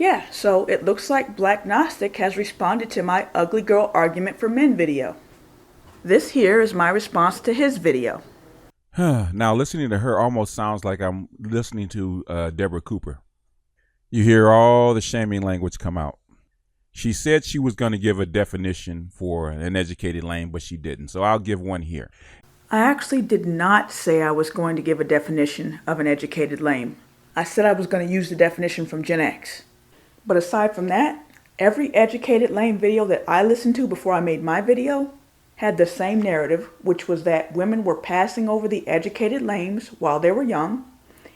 Yeah, so it looks like Black Gnostic has responded to my ugly girl argument for men video. This here is my response to his video. Now, listening to her almost sounds like I'm listening to Deborah Cooper. You hear all the shaming language come out. She said she was going to give a definition for an educated lame, but she didn't. So I'll give one here. I actually did not say I was going to give a definition of an educated lame. I said I was going to use the definition from Gen X. But aside from that, every educated lame video that I listened to before I made my video had the same narrative, which was that women were passing over the educated lames while they were young,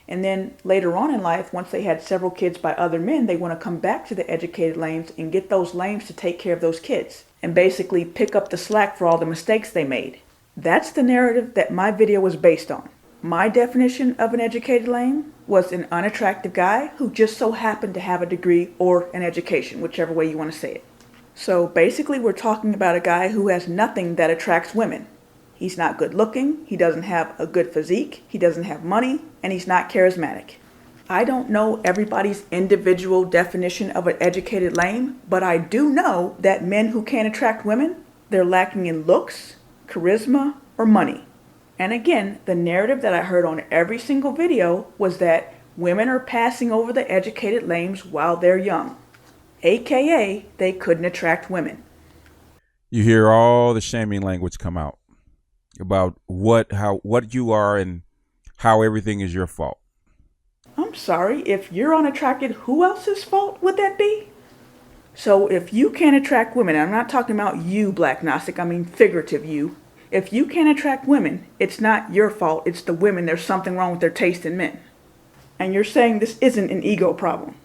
and then later on in life, once they had several kids by other men, they want to come back to the educated lames and get those lames to take care of those kids and basically pick up the slack for all the mistakes they made. That's the narrative that my video was based on. My definition of an educated lame was an unattractive guy who just so happened to have a degree or an education, whichever way you want to say it. So basically we're talking about a guy who has nothing that attracts women. He's not good looking, he doesn't have a good physique, he doesn't have money, and he's not charismatic. I don't know everybody's individual definition of an educated lame, but I do know that men who can't attract women, they're lacking in looks, charisma, or money. And again, the narrative that I heard on every single video was that women are passing over the educated lames while they're young. AKA, they couldn't attract women. You hear all the shaming language come out about what you are and how everything is your fault. I'm sorry, if you're unattracted, who else's fault would that be? So if you can't attract women, and I'm not talking about you, Black Gnostic, I mean figurative you. If you can't attract women, it's not your fault, it's the women. There's something wrong with their taste in men. And you're saying this isn't an ego problem.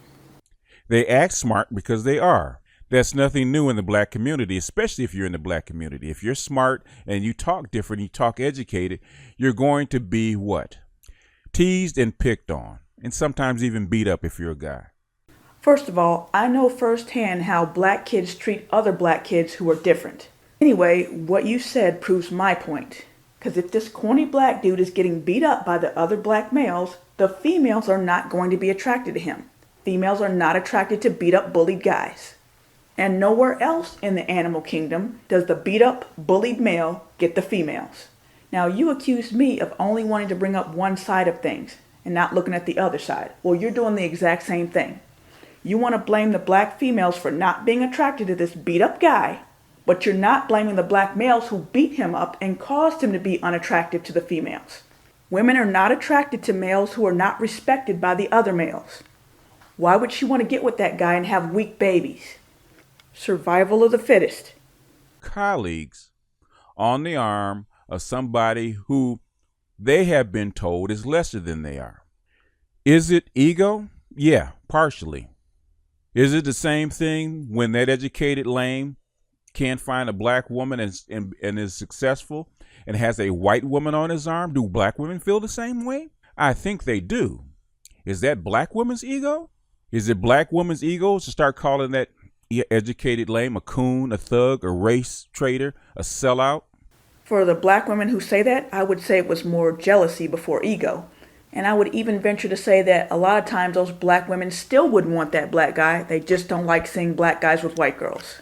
They act smart because they are. That's nothing new in the black community, especially if you're in the black community. If you're smart and you talk different, you talk educated, you're going to be what? Teased and picked on, and sometimes even beat up if you're a guy. First of all, I know firsthand how black kids treat other black kids who are different. Anyway, what you said proves my point. Because if this corny black dude is getting beat up by the other black males, the females are not going to be attracted to him. Females are not attracted to beat up bullied guys. And nowhere else in the animal kingdom does the beat up bullied male get the females. Now you accuse me of only wanting to bring up one side of things and not looking at the other side. Well, you're doing the exact same thing. You want to blame the black females for not being attracted to this beat up guy, but you're not blaming the black males who beat him up and caused him to be unattractive to the females. Women are not attracted to males who are not respected by the other males. Why would she want to get with that guy and have weak babies? Survival of the fittest. Colleagues on the arm of somebody who they have been told is lesser than they are. Is it ego? Yeah, partially. Is it the same thing when that educated lame can't find a black woman and is successful and has a white woman on his arm? Do black women feel the same way? I think they do. Is that black woman's ego? Is it black woman's ego to start calling that educated lame a coon, a thug, a race traitor, a sellout? For the black women who say that, I would say it was more jealousy before ego. And I would even venture to say that a lot of times those black women still wouldn't want that black guy. They just don't like seeing black guys with white girls.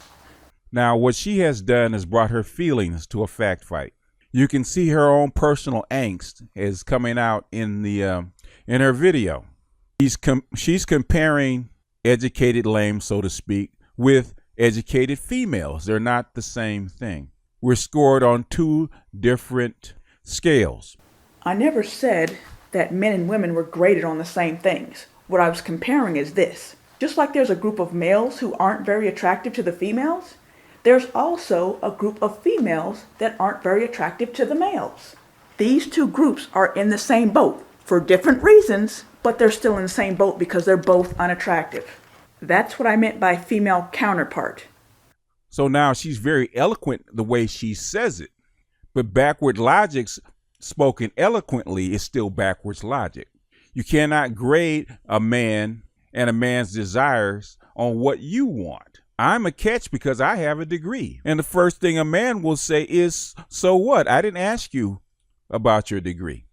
Now, what she has done is brought her feelings to a fact fight. You can see her own personal angst is coming out in her video. She's comparing educated lame, so to speak, with educated females. They're not the same thing. We're scored on two different scales. I never said that men and women were graded on the same things. What I was comparing is this. Just like there's a group of males who aren't very attractive to the females, there's also a group of females that aren't very attractive to the males. These two groups are in the same boat for different reasons, but they're still in the same boat because they're both unattractive. That's what I meant by female counterpart. So now she's very eloquent the way she says it, but backward logic spoken eloquently is still backwards logic. You cannot grade a man and a man's desires on what you want. I'm a catch because I have a degree. And the first thing a man will say is, so what? I didn't ask you about your degree.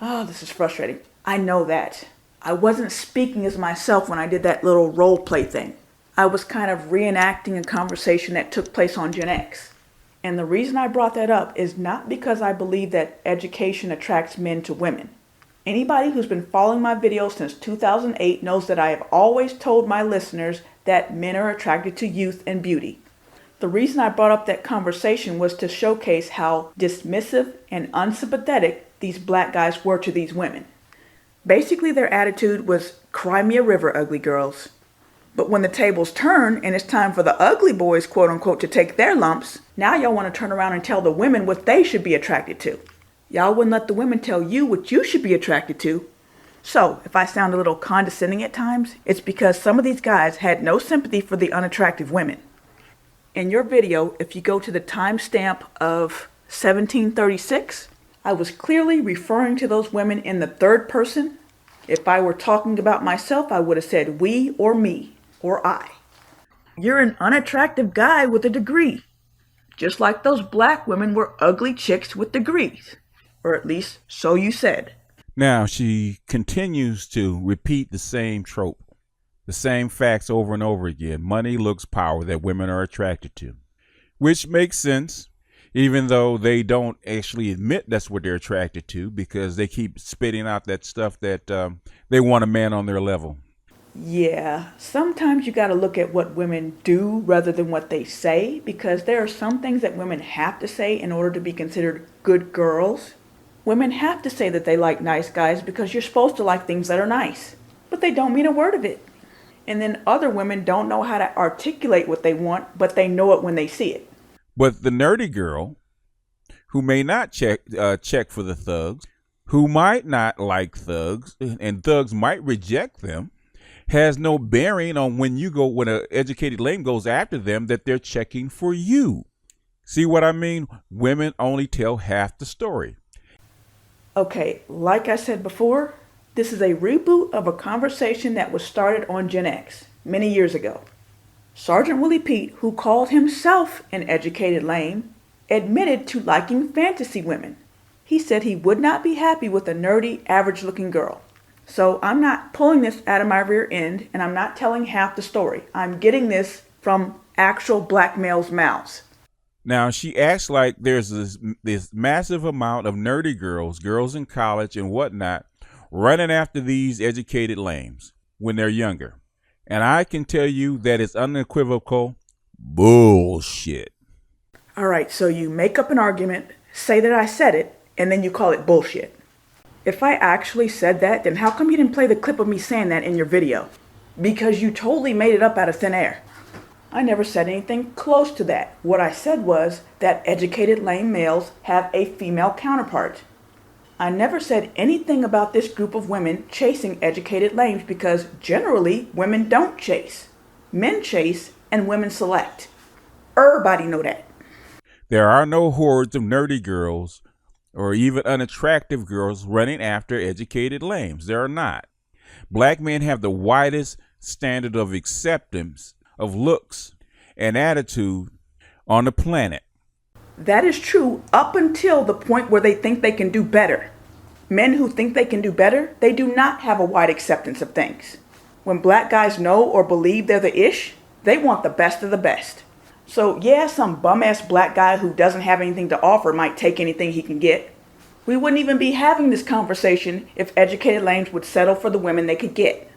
Oh, this is frustrating. I know that. I wasn't speaking as myself when I did that little role play thing. I was kind of reenacting a conversation that took place on Gen X. And the reason I brought that up is not because I believe that education attracts men to women. Anybody who's been following my videos since 2008 knows that I have always told my listeners that men are attracted to youth and beauty. The reason I brought up that conversation was to showcase how dismissive and unsympathetic these black guys were to these women. Basically, their attitude was, cry me a river, ugly girls. But when the tables turn and it's time for the ugly boys, quote unquote, to take their lumps, now y'all want to turn around and tell the women what they should be attracted to. Y'all wouldn't let the women tell you what you should be attracted to. So, if I sound a little condescending at times, it's because some of these guys had no sympathy for the unattractive women. In your video, if you go to the timestamp of 1736, I was clearly referring to those women in the third person. If I were talking about myself, I would have said we or me or I. You're an unattractive guy with a degree, just like those black women were ugly chicks with degrees, or at least so you said. Now she continues to repeat the same trope, the same facts over and over again. Money, looks, power that women are attracted to, which makes sense, even though they don't actually admit that's what they're attracted to, because they keep spitting out that stuff that they want a man on their level. Yeah, sometimes you got to look at what women do rather than what they say, because there are some things that women have to say in order to be considered good girls. Women have to say that they like nice guys because you're supposed to like things that are nice, but they don't mean a word of it. And then other women don't know how to articulate what they want, but they know it when they see it. But the nerdy girl, who may not check for the thugs, who might not like thugs, and thugs might reject them, has no bearing on when an educated lame goes after them, that they're checking for you. See what I mean? Women only tell half the story. Okay, like I said before, this is a reboot of a conversation that was started on Gen X many years ago. Sergeant Willie Pete, who called himself an educated lame, admitted to liking fantasy women. He said he would not be happy with a nerdy, average-looking girl. So I'm not pulling this out of my rear end, and I'm not telling half the story. I'm getting this from actual black males' mouths. Now, she acts like there's this massive amount of nerdy girls in college and whatnot, running after these educated lames when they're younger. And I can tell you that it's unequivocal bullshit. All right, so you make up an argument, say that I said it, and then you call it bullshit. If I actually said that, then how come you didn't play the clip of me saying that in your video? Because you totally made it up out of thin air. I never said anything close to that. What I said was that educated lame males have a female counterpart. I never said anything about this group of women chasing educated lames, because generally women don't chase. Men chase and women select. Everybody know that. There are no hordes of nerdy girls or even unattractive girls running after educated lames. There are not. Black men have the widest standard of acceptance of looks and attitude on the planet. That is true up until the point where they think they can do better. Men who think they can do better, they do not have a wide acceptance of things. When black guys know or believe they're the ish, they want the best of the best. So yeah, some bum-ass black guy who doesn't have anything to offer might take anything he can get. We wouldn't even be having this conversation if educated lames would settle for the women they could get.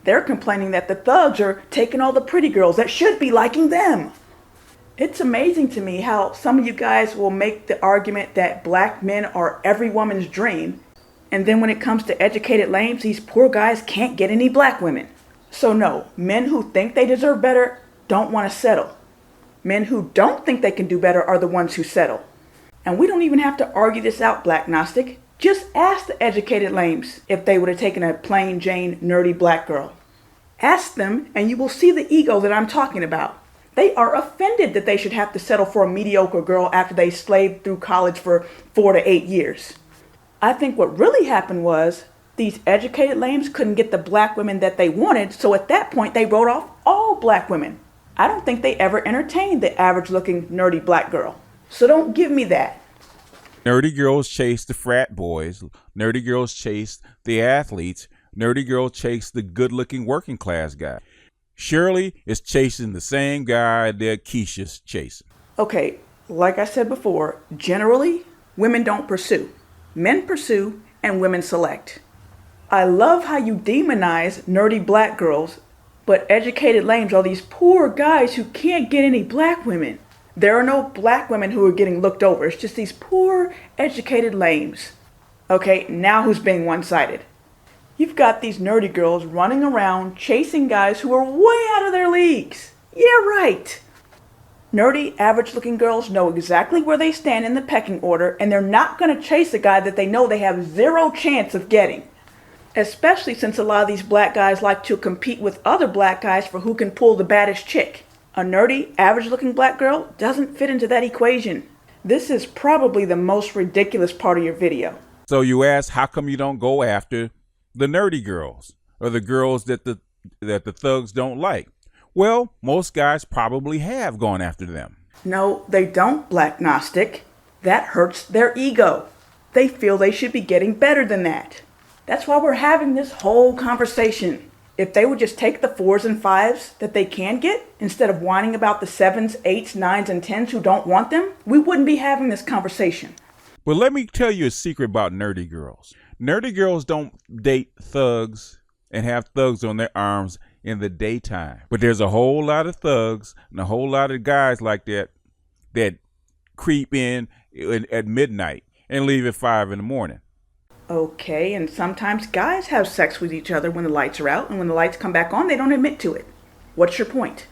They're complaining that the thugs are taking all the pretty girls that should be liking them. It's amazing to me how some of you guys will make the argument that black men are every woman's dream, and then when it comes to educated lames, these poor guys can't get any black women. So no, men who think they deserve better don't want to settle. Men who don't think they can do better are the ones who settle. And we don't even have to argue this out, Black Gnostic. Just ask the educated lames if they would have taken a plain Jane nerdy black girl. Ask them and you will see the ego that I'm talking about. They are offended that they should have to settle for a mediocre girl after they slaved through college for 4 to 8 years. I think what really happened was these educated lames couldn't get the black women that they wanted, so at that point they wrote off all black women. I don't think they ever entertained the average-looking nerdy black girl. So don't give me that. Nerdy girls chase the frat boys. Nerdy girls chase the athletes. Nerdy girls chase the good-looking working class guy. Shirley is chasing the same guy that Keisha's chasing. Okay, like I said before, generally, women don't pursue. Men pursue and women select. I love how you demonize nerdy black girls, but educated lames are these poor guys who can't get any black women. There are no black women who are getting looked over. It's just these poor educated lames. Okay, now who's being one-sided? You've got these nerdy girls running around chasing guys who are way out of their leagues. Yeah, right. Nerdy, average-looking girls know exactly where they stand in the pecking order, and they're not going to chase a guy that they know they have zero chance of getting. Especially since a lot of these black guys like to compete with other black guys for who can pull the baddest chick. A nerdy, average-looking black girl doesn't fit into that equation. This is probably the most ridiculous part of your video. So you ask, how come you don't go after the nerdy girls or the girls that the thugs don't like? Well, most guys probably have gone after them. No, they don't, Black Gnostic. That hurts their ego. They feel they should be getting better than that. That's why we're having this whole conversation. If they would just take the 4s and 5s that they can get, instead of whining about the 7s, 8s, 9s, and 10s who don't want them, we wouldn't be having this conversation. But let me tell you a secret about nerdy girls. Nerdy girls don't date thugs and have thugs on their arms in the daytime. But there's a whole lot of thugs and a whole lot of guys like that creep in at midnight and leave at 5 in the morning. Okay, and sometimes guys have sex with each other when the lights are out, and when the lights come back on, they don't admit to it. What's your point?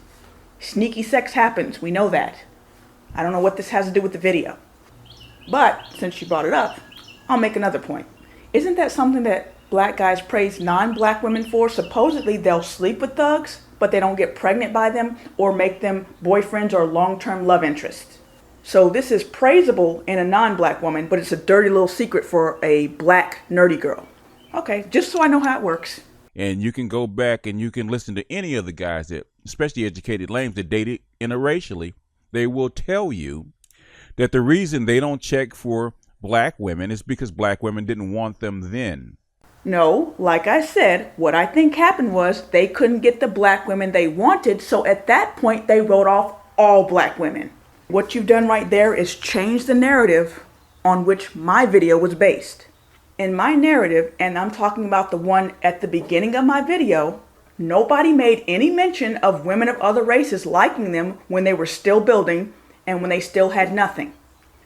Sneaky sex happens, we know that. I don't know what this has to do with the video. But, since you brought it up, I'll make another point. Isn't that something that black guys praise non-black women for? Supposedly they'll sleep with thugs, but they don't get pregnant by them or make them boyfriends or long-term love interests. So this is praisable in a non-black woman, but it's a dirty little secret for a black nerdy girl. Okay, just so I know how it works. And you can go back and you can listen to any of the guys that, especially educated lames that dated interracially. They will tell you that the reason they don't check for black women is because black women didn't want them then. No, like I said, what I think happened was they couldn't get the black women they wanted, so at that point they wrote off all black women. What you've done right there is change the narrative on which my video was based. In my narrative, and I'm talking about the one at the beginning of my video, nobody made any mention of women of other races liking them when they were still building and when they still had nothing.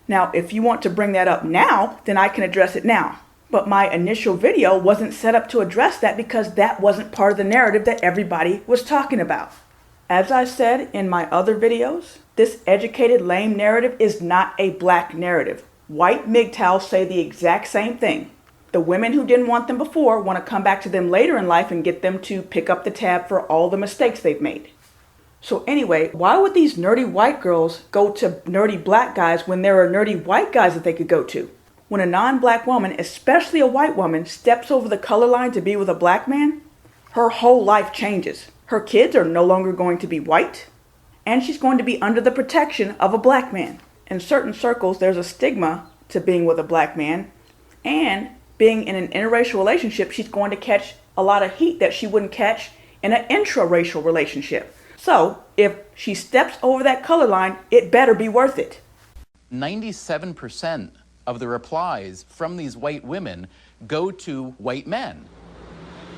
Now, if you want to bring that up now, then I can address it now. But my initial video wasn't set up to address that because that wasn't part of the narrative that everybody was talking about. As I said in my other videos, this educated lame narrative is not a black narrative. White MGTOWs say the exact same thing. The women who didn't want them before want to come back to them later in life and get them to pick up the tab for all the mistakes they've made. So anyway, why would these nerdy white girls go to nerdy black guys when there are nerdy white guys that they could go to? When a non-black woman, especially a white woman, steps over the color line to be with a black man, her whole life changes. Her kids are no longer going to be white, and she's going to be under the protection of a black man. In certain circles, there's a stigma to being with a black man, and being in an interracial relationship, she's going to catch a lot of heat that she wouldn't catch in an intraracial relationship. So, if she steps over that color line, it better be worth it. 97% of the replies from these white women go to white men.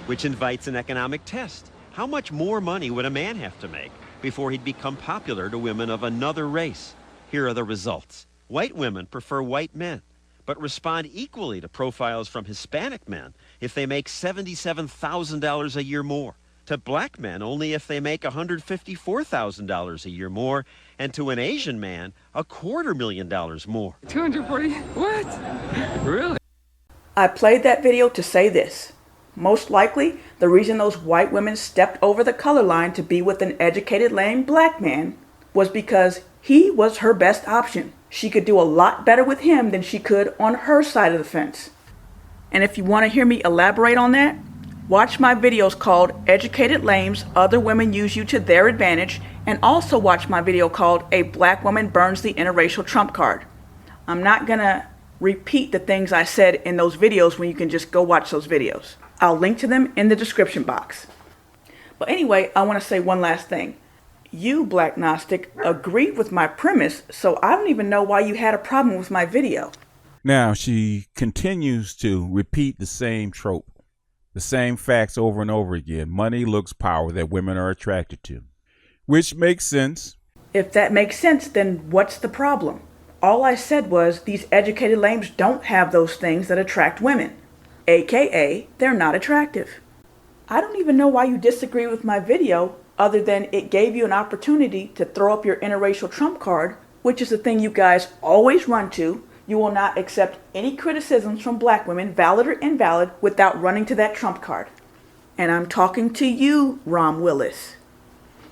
Which invites an economic test. How much more money would a man have to make before he'd become popular to women of another race? Here are the results. White women prefer white men, but respond equally to profiles from Hispanic men if they make $77,000 a year more, to black men only if they make $154,000 a year more, and to an Asian man, $250,000 more. 240? What? Really? I played that video to say this. Most likely, the reason those white women stepped over the color line to be with an educated lame black man was because he was her best option. She could do a lot better with him than she could on her side of the fence. And if you want to hear me elaborate on that, watch my videos called Educated Lames, Other Women Use You to Their Advantage, and also watch my video called A Black Woman Burns the Interracial Trump Card. I'm not going to repeat the things I said in those videos when you can just go watch those videos. I'll link to them in the description box. But anyway, I want to say one last thing. You, Black Gnostic, agreed with my premise, so I don't even know why you had a problem with my video. Now, she continues to repeat the same trope, the same facts over and over again. Money, looks, power that women are attracted to, which makes sense. If that makes sense, then what's the problem? All I said was these educated lames don't have those things that attract women, aka they're not attractive. I don't even know why you disagree with my video other than it gave you an opportunity to throw up your interracial trump card, which is the thing you guys always run to. You will not accept any criticisms from black women, valid or invalid, without running to that trump card. And I'm talking to you, Rom Willis.